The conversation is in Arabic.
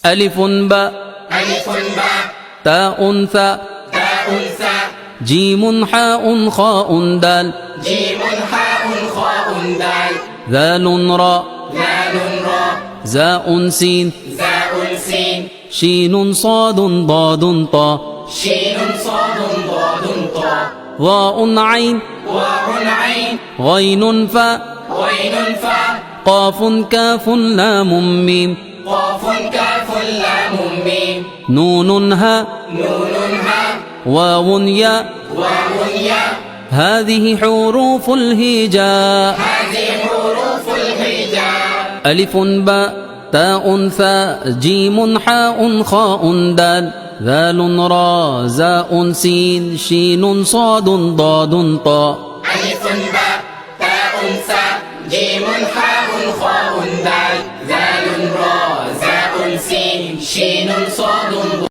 ألف باء تاء ثاء جيم حاء خاء دال ذال راء زاء سين شين صاد ضاد طا ظاء عين غين فاء قاف كاف لام ميم نون هاء واو ياء هذه حروف الهجاء ألف باء تاء ثاء جيم حاء خاء دال ذال راء زاء سين شين صاد ضاد طا ألف باء تاء ثاء جيم حاء خاء دال ذال راء زاء سين شين صاد